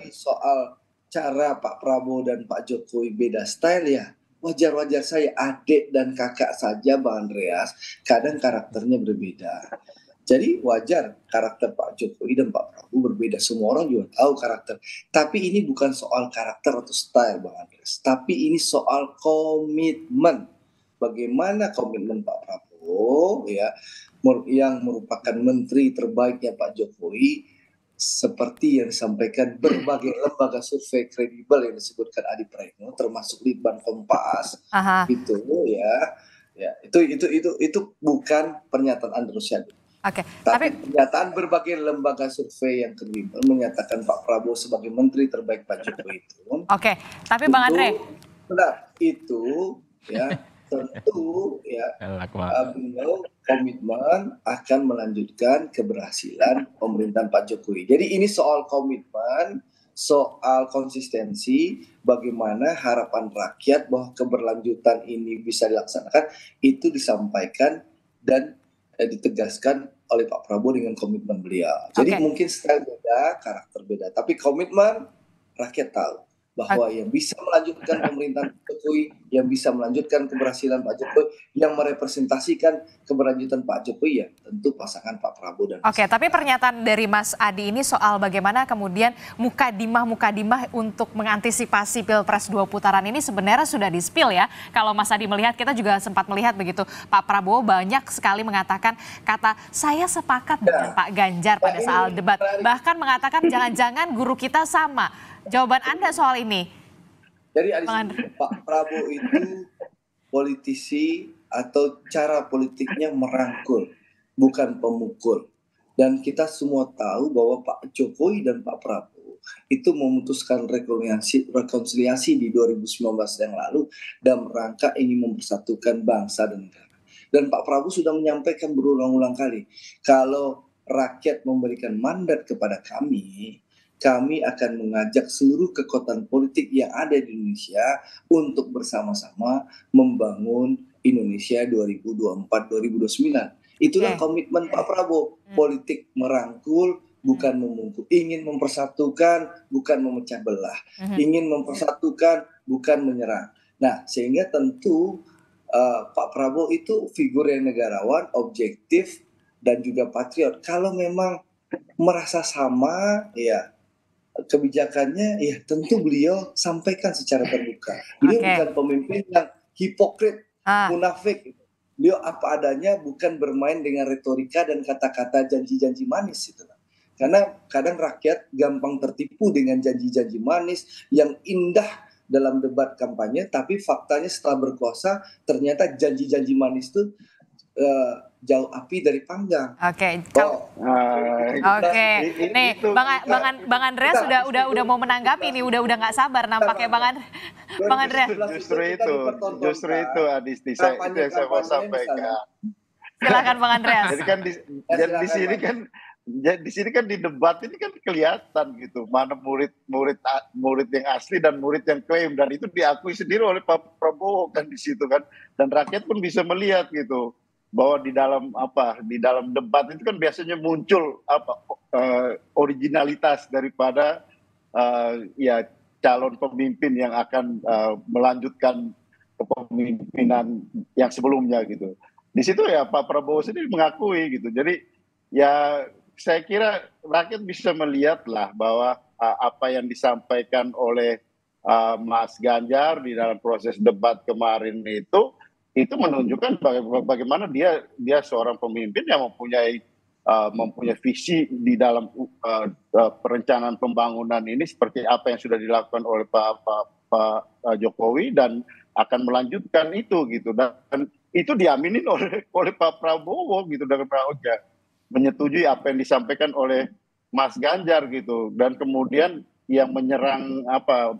soal cara Pak Prabowo dan Pak Jokowi beda style ya, wajar-wajar saya, adik dan kakak saja Bang Andreas, kadang karakternya berbeda. Jadi wajar karakter Pak Jokowi dan Pak Prabowo berbeda. Semua orang juga tahu karakter. Tapi ini bukan soal karakter atau style Bang Andreas. Tapi ini soal komitmen. Bagaimana komitmen Pak Prabowo ya, yang merupakan menteri terbaiknya Pak Jokowi, seperti yang disampaikan berbagai lembaga survei kredibel yang disebutkan Adi Praetno, termasuk Litbang Kompas, itu bukan pernyataan Andreas Rosiade. Tapi pernyataan berbagai lembaga survei yang kredibel menyatakan Pak Prabowo sebagai menteri terbaik Pak Jokowi itu. Tapi Bang Andre, benar itu ya. Tentu ya beliau komitmen akan melanjutkan keberhasilan pemerintahan Pak Jokowi. Jadi ini soal komitmen, soal konsistensi, bagaimana harapan rakyat bahwa keberlanjutan ini bisa dilaksanakan, itu disampaikan dan ditegaskan oleh Pak Prabowo dengan komitmen beliau. Jadi mungkin style beda, karakter beda, tapi komitmen rakyat tahu. bahwa yang bisa melanjutkan pemerintahan Jokowi, yang bisa melanjutkan keberhasilan Pak Jokowi, yang merepresentasikan keberlanjutan Pak Jokowi ya tentu pasangan Pak Prabowo dan Oke, tapi pernyataan dari Mas Adi ini soal bagaimana kemudian mukadimah untuk mengantisipasi Pilpres 2 putaran ini sebenarnya sudah di-spill ya. Kalau Mas Adi melihat, kita juga sempat melihat begitu. Pak Prabowo banyak sekali mengatakan kata saya sepakat dengan Pak Ganjar pada saat debat. Bahkan mengatakan jangan-jangan guru kita sama. Jawaban Anda soal ini? Jadi Pak Prabowo itu politisi atau cara politiknya merangkul, bukan pemukul. Dan kita semua tahu bahwa Pak Jokowi dan Pak Prabowo itu memutuskan rekonsiliasi di 2019 yang lalu dalam rangka ingin mempersatukan bangsa dan negara. Dan Pak Prabowo sudah menyampaikan berulang-ulang kali, kalau rakyat memberikan mandat kepada kami akan mengajak seluruh kekuatan politik yang ada di Indonesia untuk bersama-sama membangun Indonesia 2024-2029. Itulah komitmen Pak Prabowo, politik merangkul, bukan memukul, ingin mempersatukan, bukan memecah belah, ingin mempersatukan, bukan menyerang. Nah, sehingga tentu Pak Prabowo itu figur yang negarawan, objektif, dan juga patriot. Kalau memang merasa sama, ya kebijakannya ya tentu beliau sampaikan secara terbuka. Beliau bukan pemimpin yang hipokrit, munafik. Beliau apa adanya, bukan bermain dengan retorika dan kata-kata janji-janji manis itu. Karena kadang rakyat gampang tertipu dengan janji-janji manis yang indah dalam debat kampanye, tapi faktanya setelah berkuasa ternyata janji-janji manis itu jauh api dari panggang. Oke. Nih, Bang Andreas udah mau menanggapi nih, udah nggak sabar nampaknya Bang Andreas. Justru itu Adisti, itu yang saya mau sampaikan. Silakan Bang Andreas. Jadi kan di sini kan di debat ini kan kelihatan gitu mana murid yang asli dan murid yang klaim, dan itu diakui sendiri oleh Pak Prabowo kan di situ kan, dan rakyat pun bisa melihat gitu bahwa di dalam debat itu kan biasanya muncul originalitas daripada ya calon pemimpin yang akan melanjutkan kepemimpinan yang sebelumnya gitu. Di situ ya Pak Prabowo sendiri mengakui gitu. Jadi ya saya kira rakyat bisa melihat lah bahwa apa yang disampaikan oleh Mas Ganjar di dalam proses debat kemarin itu menunjukkan bagaimana dia seorang pemimpin yang mempunyai visi di dalam perencanaan pembangunan ini seperti apa yang sudah dilakukan oleh Pak Jokowi, dan akan melanjutkan itu gitu, dan itu diaminin oleh Pak Prabowo gitu, dengan Prabowo menyetujui apa yang disampaikan oleh Mas Ganjar gitu. Dan kemudian yang menyerang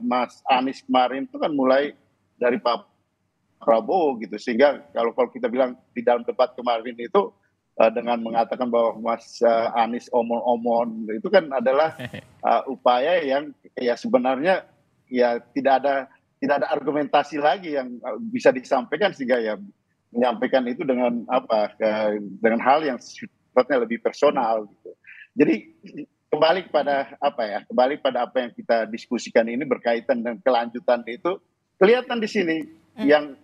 Mas Anies kemarin itu kan mulai dari Pak Prabowo gitu, sehingga kalau kita bilang di dalam debat kemarin itu dengan mengatakan bahwa Mas Anies omon-omon itu kan adalah upaya yang ya sebenarnya ya tidak ada argumentasi lagi yang bisa disampaikan, sehingga ya menyampaikan itu dengan dengan hal yang sifatnya lebih personal gitu. Jadi kembali pada apa yang kita diskusikan ini berkaitan dengan kelanjutan itu, kelihatan di sini yang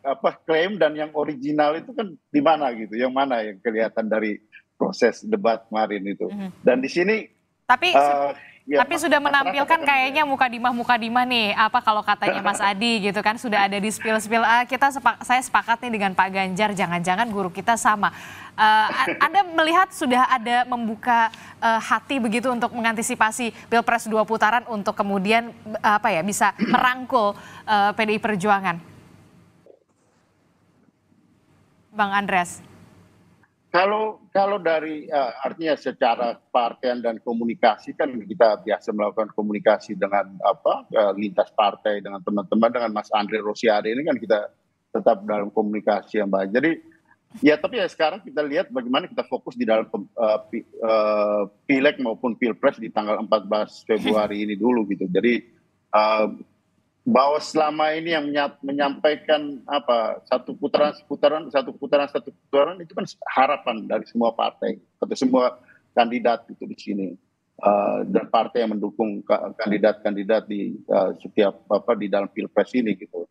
klaim dan yang original itu kan di mana gitu, yang mana yang kelihatan dari proses debat kemarin itu. Dan di sini tapi sudah menampilkan kayaknya mukadimah nih, kalau katanya Mas Adi gitu kan, sudah ada di spill saya sepakat nih dengan Pak Ganjar, jangan-jangan guru kita sama. Anda melihat sudah ada membuka hati begitu untuk mengantisipasi Pilpres 2 putaran untuk kemudian bisa merangkul PDI Perjuangan? Bang Andreas. Kalau dari artinya secara kepartean dan komunikasi kan kita biasa melakukan komunikasi dengan lintas partai, dengan teman-teman, dengan Mas Andre Rosiade ini kan kita tetap dalam komunikasi yang baik. Jadi ya, tapi ya sekarang kita lihat bagaimana kita fokus di dalam pileg maupun pilpres di tanggal 14 Februari ini dulu gitu. Jadi bahwa selama ini yang menyampaikan satu putaran itu kan harapan dari semua partai atau semua kandidat itu di sini. dan partai yang mendukung kandidat-kandidat di setiap di dalam pilpres ini gitu.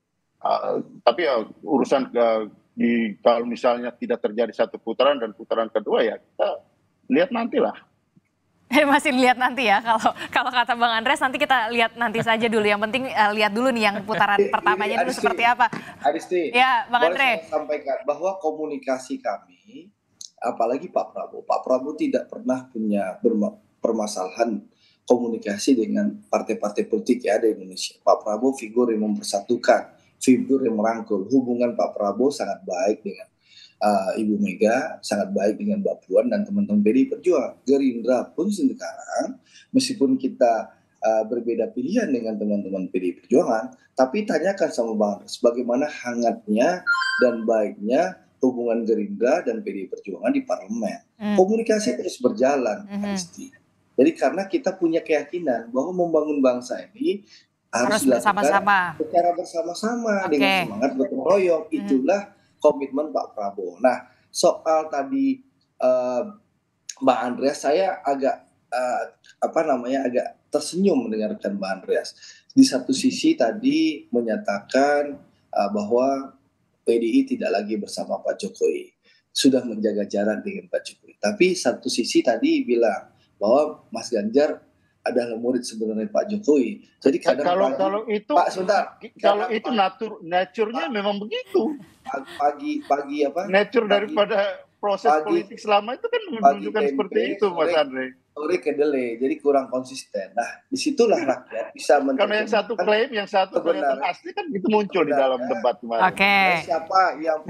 Tapi ya urusan kalau misalnya tidak terjadi satu putaran dan putaran kedua ya kita lihat nantilah. Masih lihat nanti ya, kalau kata Bang Andreas nanti kita lihat nanti saja dulu. Yang penting lihat dulu nih yang putaran pertamanya dulu seperti apa. Aristi, ya Bang Andre. Saya sampaikan bahwa komunikasi kami, apalagi Pak Prabowo tidak pernah punya permasalahan komunikasi dengan partai-partai politik ya di Indonesia. Pak Prabowo figur yang mempersatukan, figur yang merangkul. Hubungan Pak Prabowo sangat baik dengan Ibu Mega, sangat baik dengan Mbak Puan dan teman-teman PDI Perjuangan. Gerindra pun sekarang, meskipun kita berbeda pilihan dengan teman-teman PDI Perjuangan, tapi tanyakan sama Bang Andreas bagaimana hangatnya dan baiknya hubungan Gerindra dan PDI Perjuangan di parlemen. Komunikasi terus berjalan, Aristi. Jadi karena kita punya keyakinan bahwa membangun bangsa ini harus dilakukan secara bersama-sama dengan semangat gotong royong. Itulah komitmen Pak Prabowo. Nah, soal tadi Mbak Andreas, saya agak agak tersenyum mendengarkan Mbak Andreas. Di satu sisi tadi menyatakan bahwa PDI tidak lagi bersama Pak Jokowi, sudah menjaga jarak dengan Pak Jokowi. Tapi satu sisi tadi bilang bahwa Mas Ganjar adalah murid sebenarnya Pak Jokowi. Jadi kadang kalau itu Pak sebentar, kalau itu nature-nya memang begitu. Pagi apa? Nature daripada proses politik selama itu kan menunjukkan seperti itu, Mas Andre. Sore kedelai, jadi kurang konsisten. Nah, disitulah rakyat bisa karena yang satu klaim, yang satu kelihatan asli kan itu muncul di dalam debat kemarin. Siapa yang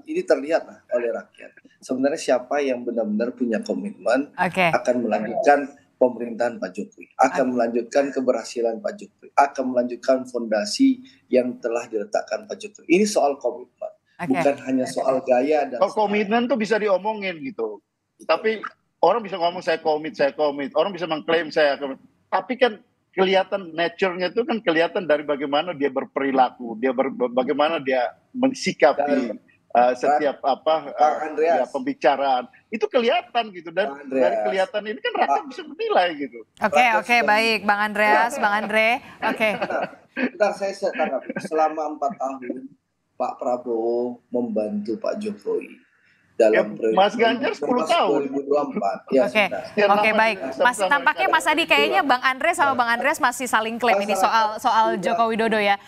ini terlihat oleh rakyat. Sebenarnya siapa yang benar-benar punya komitmen akan melanjutkan pemerintahan Pak Jokowi, akan melanjutkan keberhasilan Pak Jokowi, akan melanjutkan fondasi yang telah diletakkan Pak Jokowi. Ini soal komitmen, bukan hanya soal gaya dan komitmen tuh bisa diomongin gitu. Tapi orang bisa ngomong saya komit, orang bisa mengklaim saya komit. Tapi kan kelihatan nature-nya itu kan kelihatan dari bagaimana dia berperilaku, bagaimana dia mensikapi setiap pembicaraan. Itu kelihatan gitu, dan dari kelihatan ini kan rakyat bisa menilai gitu. Oke, baik Bang Andreas, Bang Andre. Bentar, saya tanggapi. Selama 4 tahun Pak Prabowo membantu Pak Jokowi dalam Mas Ganjar 10 tahun 2024. Oke, baik. Tampaknya Mas Adi kayaknya Bang Andre sama Bang Andreas masih saling klaim ini soal Joko Widodo ya.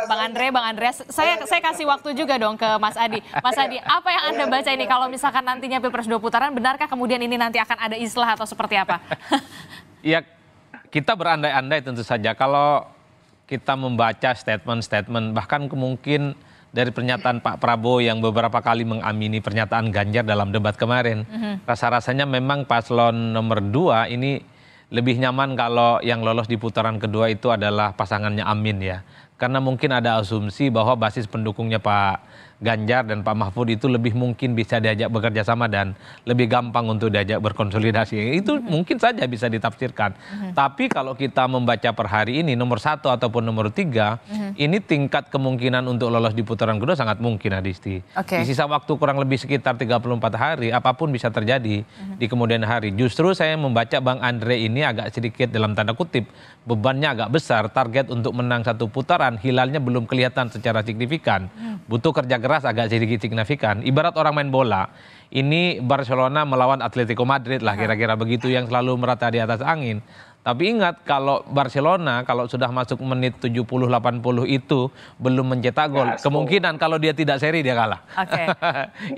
Bang Andreas, saya kasih waktu juga dong ke Mas Adi. Mas Adi, apa yang Anda baca ini kalau misalkan nantinya Pilpres 2 putaran, benarkah kemudian ini nanti akan ada islah atau seperti apa? Ya, kita berandai-andai tentu saja kalau kita membaca statement-statement, bahkan mungkin dari pernyataan Pak Prabowo yang beberapa kali mengamini pernyataan Ganjar dalam debat kemarin. Rasa-rasanya memang paslon nomor 2 ini lebih nyaman kalau yang lolos di putaran kedua itu adalah pasangannya Amin ya. Karena mungkin ada asumsi bahwa basis pendukungnya Pak Ganjar dan Pak Mahfud itu lebih mungkin bisa diajak bekerja sama dan lebih gampang untuk diajak berkonsolidasi. Itu mungkin saja bisa ditafsirkan. Tapi kalau kita membaca per hari ini nomor 1 ataupun nomor 3, ini tingkat kemungkinan untuk lolos di putaran kedua sangat mungkin, Adisti. Di sisa waktu kurang lebih sekitar 34 hari, apapun bisa terjadi di kemudian hari. Justru saya membaca Bang Andre ini agak sedikit dalam tanda kutip bebannya agak besar. Target untuk menang 1 putaran hilalnya belum kelihatan secara signifikan. Butuh kerja keras agak sedikit signifikan. Ibarat orang main bola, ini Barcelona melawan Atletico Madrid lah kira-kira begitu yang selalu merata di atas angin. Tapi ingat kalau Barcelona kalau sudah masuk menit 70-80 itu belum mencetak gol, kemungkinan kalau dia tidak seri dia kalah.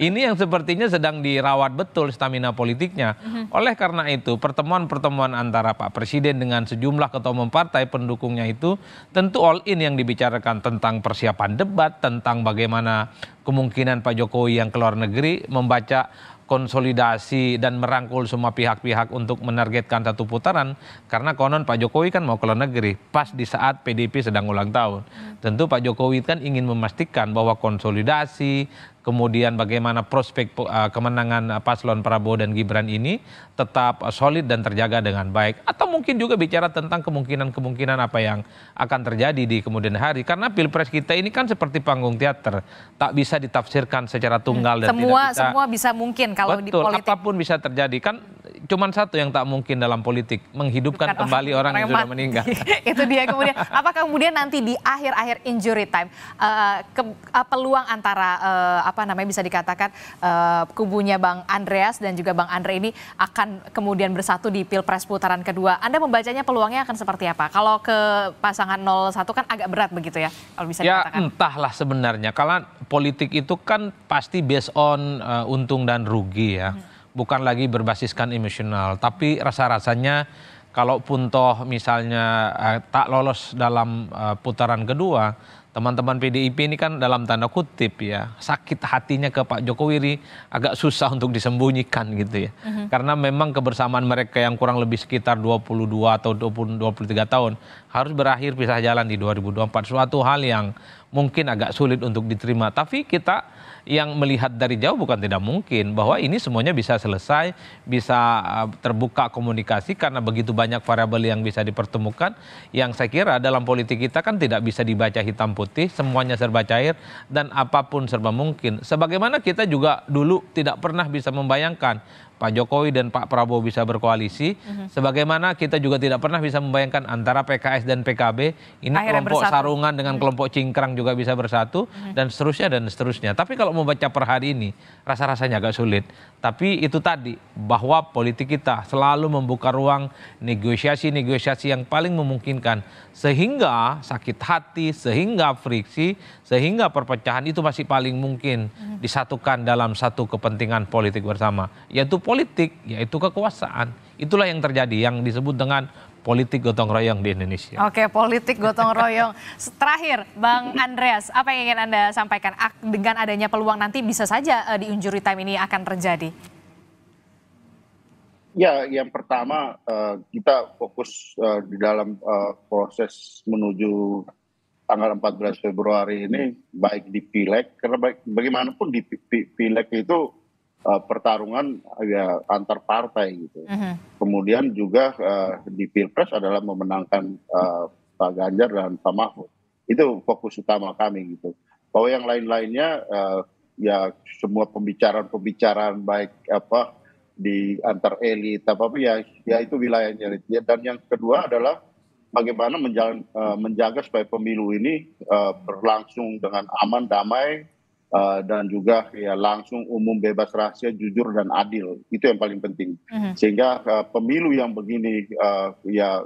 Ini yang sepertinya sedang dirawat betul stamina politiknya. Oleh karena itu pertemuan-pertemuan antara Pak Presiden dengan sejumlah ketua umum partai pendukungnya itu tentu all in yang dibicarakan tentang persiapan debat, tentang bagaimana kemungkinan Pak Jokowi yang keluar negeri membaca konsolidasi dan merangkul semua pihak-pihak untuk menargetkan 1 putaran, karena konon Pak Jokowi kan mau keluar negeri pas di saat PDIP sedang ulang tahun. Tentu Pak Jokowi kan ingin memastikan bahwa konsolidasi, kemudian bagaimana prospek kemenangan paslon Prabowo dan Gibran ini tetap solid dan terjaga dengan baik. Atau mungkin juga bicara tentang kemungkinan-kemungkinan apa yang akan terjadi di kemudian hari. Karena Pilpres kita ini kan seperti panggung teater, tak bisa ditafsirkan secara tunggal dan semua bisa mungkin kalau di politik. Apapun bisa terjadi. Kan cuman satu yang tak mungkin dalam politik, menghidupkan kembali orang yang sudah meninggal. Itu dia. Kemudian apakah kemudian nanti di akhir-akhir injury time peluang antara bisa dikatakan kubunya Bang Andreas dan juga Bang Andre ini akan kemudian bersatu di Pilpres putaran kedua. Anda membacanya peluangnya akan seperti apa? Kalau ke pasangan 01 kan agak berat begitu ya, kalau bisa dikatakan. Ya entahlah sebenarnya, kalau politik itu kan pasti based on untung dan rugi ya. Bukan lagi berbasiskan emosional, tapi rasa-rasanya kalaupun toh misalnya tak lolos dalam putaran kedua, teman-teman PDIP ini kan dalam tanda kutip ya, sakit hatinya ke Pak Jokowi ini agak susah untuk disembunyikan gitu ya. Karena memang kebersamaan mereka yang kurang lebih sekitar 22 atau 23 tahun harus berakhir pisah jalan di 2024. Suatu hal yang mungkin agak sulit untuk diterima. Tapi kita yang melihat dari jauh bukan tidak mungkin bahwa ini semuanya bisa selesai, bisa terbuka komunikasi karena begitu banyak variabel yang bisa dipertemukan. Yang saya kira dalam politik kita kan tidak bisa dibaca hitam putih, semuanya serba cair dan apapun serba mungkin. Sebagaimana kita juga dulu tidak pernah bisa membayangkan Pak Jokowi dan Pak Prabowo bisa berkoalisi, sebagaimana kita juga tidak pernah bisa membayangkan antara PKS dan PKB, ini akhirnya kelompok bersatu. Sarungan dengan kelompok cingkrang juga bisa bersatu, dan seterusnya. Tapi kalau membaca per hari ini, rasa-rasanya agak sulit. Tapi itu tadi, bahwa politik kita selalu membuka ruang negosiasi-negosiasi yang paling memungkinkan, sehingga sakit hati, sehingga friksi, sehingga perpecahan itu masih paling mungkin disatukan dalam satu kepentingan politik bersama, yaitu politik, yaitu kekuasaan. Itulah yang terjadi, yang disebut dengan politik gotong royong di Indonesia. Oke, politik gotong royong. Terakhir, Bang Andreas, apa yang ingin Anda sampaikan? Dengan adanya peluang nanti bisa saja di injury time ini akan terjadi. Ya, yang pertama kita fokus di dalam proses menuju tanggal 14 Februari ini, baik di Pileg, karena bagaimanapun di Pileg itu pertarungan ya antar partai gitu. Kemudian juga di Pilpres adalah memenangkan Pak Ganjar dan Pak Mahfud. Itu fokus utama kami gitu. Bahwa yang lain-lainnya ya semua pembicaraan baik di antar elit ya itu wilayahnya. Dan yang kedua adalah bagaimana menjaga supaya pemilu ini berlangsung dengan aman, damai, dan juga ya langsung umum, bebas, rahasia, jujur dan adil. Itu yang paling penting. Sehingga pemilu yang begini ya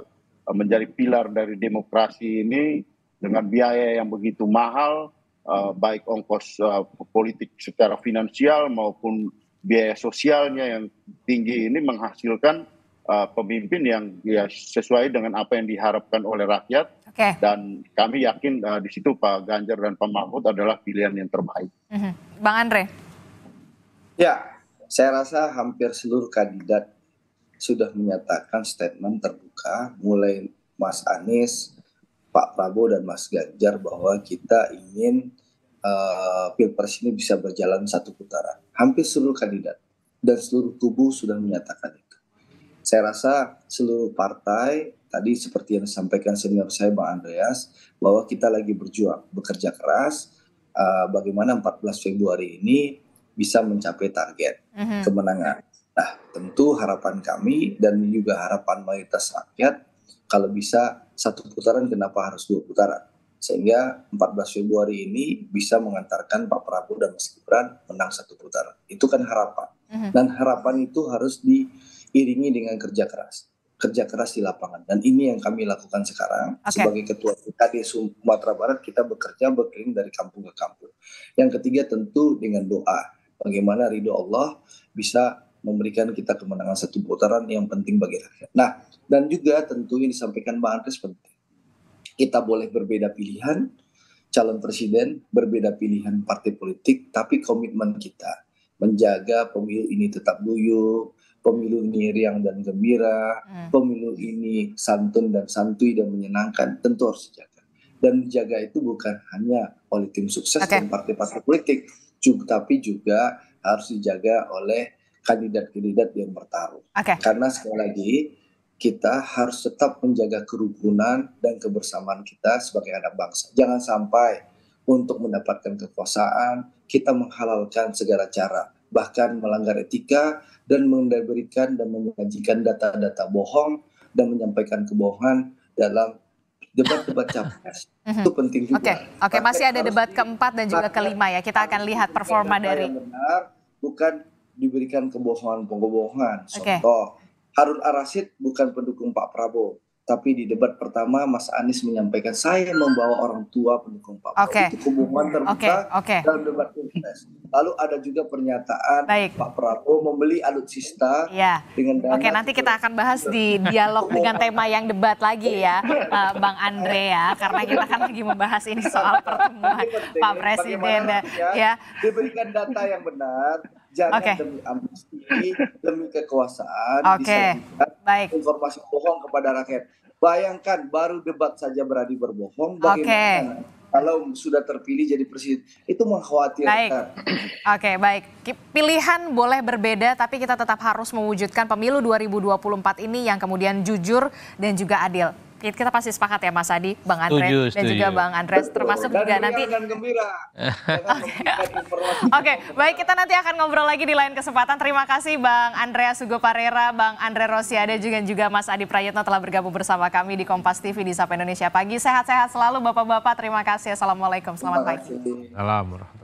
menjadi pilar dari demokrasi ini dengan biaya yang begitu mahal, baik ongkos politik secara finansial maupun biaya sosialnya yang tinggi, ini menghasilkan pemimpin yang ya sesuai dengan apa yang diharapkan oleh rakyat. Dan kami yakin di situ Pak Ganjar dan Pak Mahfud adalah pilihan yang terbaik. Bang Andre. Ya, saya rasa hampir seluruh kandidat sudah menyatakan statement terbuka, mulai Mas Anies, Pak Prabowo dan Mas Ganjar, bahwa kita ingin Pilpres ini bisa berjalan satu putaran. Hampir seluruh kandidat dan seluruh kubu sudah menyatakan itu. Saya rasa seluruh partai, tadi seperti yang disampaikan senior saya Bang Andreas, bahwa kita lagi berjuang, bekerja keras, bagaimana 14 Februari ini bisa mencapai target kemenangan. Nah, tentu harapan kami dan juga harapan mayoritas rakyat, kalau bisa satu putaran, kenapa harus 2 putaran? Sehingga 14 Februari ini bisa mengantarkan Pak Prabowo dan Mas Gibran menang satu putaran. Itu kan harapan. Dan harapan itu harus diiringi dengan kerja keras di lapangan, dan ini yang kami lakukan sekarang. Sebagai ketua PKD Sumatera Barat, kita bekerja berkeliling dari kampung ke kampung. Yang ketiga tentu dengan doa, bagaimana ridho Allah bisa memberikan kita kemenangan satu putaran yang penting bagi rakyat. Nah, dan juga tentu yang disampaikan Bang Andreas penting, kita boleh berbeda pilihan calon presiden, berbeda pilihan partai politik, tapi komitmen kita menjaga pemilu ini tetap guyup, pemilu ini riang dan gembira, pemilu ini santun dan santuy dan menyenangkan, tentu harus dijaga. Dan dijaga itu bukan hanya oleh tim sukses dan partai-partai politik, tapi juga harus dijaga oleh kandidat-kandidat yang bertarung. Karena sekali lagi, kita harus tetap menjaga kerukunan dan kebersamaan kita sebagai anak bangsa. Jangan sampai untuk mendapatkan kekuasaan, kita menghalalkan segala cara bahkan melanggar etika, dan memberikan dan menyajikan data-data bohong dan menyampaikan kebohongan dalam debat-debat capres. Itu penting juga. Oke, masih ada debat keempat dan juga kelima ya. Kita akan lihat performa dari yang benar, bukan diberikan kebohongan. Contoh, Harun Ar-Rasyid bukan pendukung Pak Prabowo, tapi di debat pertama Mas Anies menyampaikan saya membawa orang tua pendukung Pak Prabowo. Itu kebohongan terbuka dalam debat pilpres. Lalu ada juga pernyataan Pak Prabowo membeli alutsista dengan dana. Nanti kita akan bahas di dialog dengan tema yang debat lagi ya, Bang Andre ya, karena kita kan lagi membahas ini soal pertemuan Pak Presiden. Diberikan data yang benar, jangan demi amnesti, demi kekuasaan, informasi bohong kepada rakyat. Bayangkan baru debat saja berani berbohong, bagaimana kalau sudah terpilih jadi presiden? Itu mengkhawatirkan. Baik. Pilihan boleh berbeda, tapi kita tetap harus mewujudkan pemilu 2024 ini yang kemudian jujur dan juga adil. Kita pasti sepakat ya Mas Adi, Bang Andre, dan juga Bang Andres, termasuk juga nanti. Baik, kita nanti akan ngobrol lagi di lain kesempatan. Terima kasih Bang Andreas Hugo Parera, Bang Andre Rosiade, juga Mas Adi Prayitno telah bergabung bersama kami di Kompas TV di Sapa Indonesia Pagi. Sehat-sehat selalu Bapak-Bapak, terima kasih. Assalamualaikum, selamat pagi. Assalamualaikum.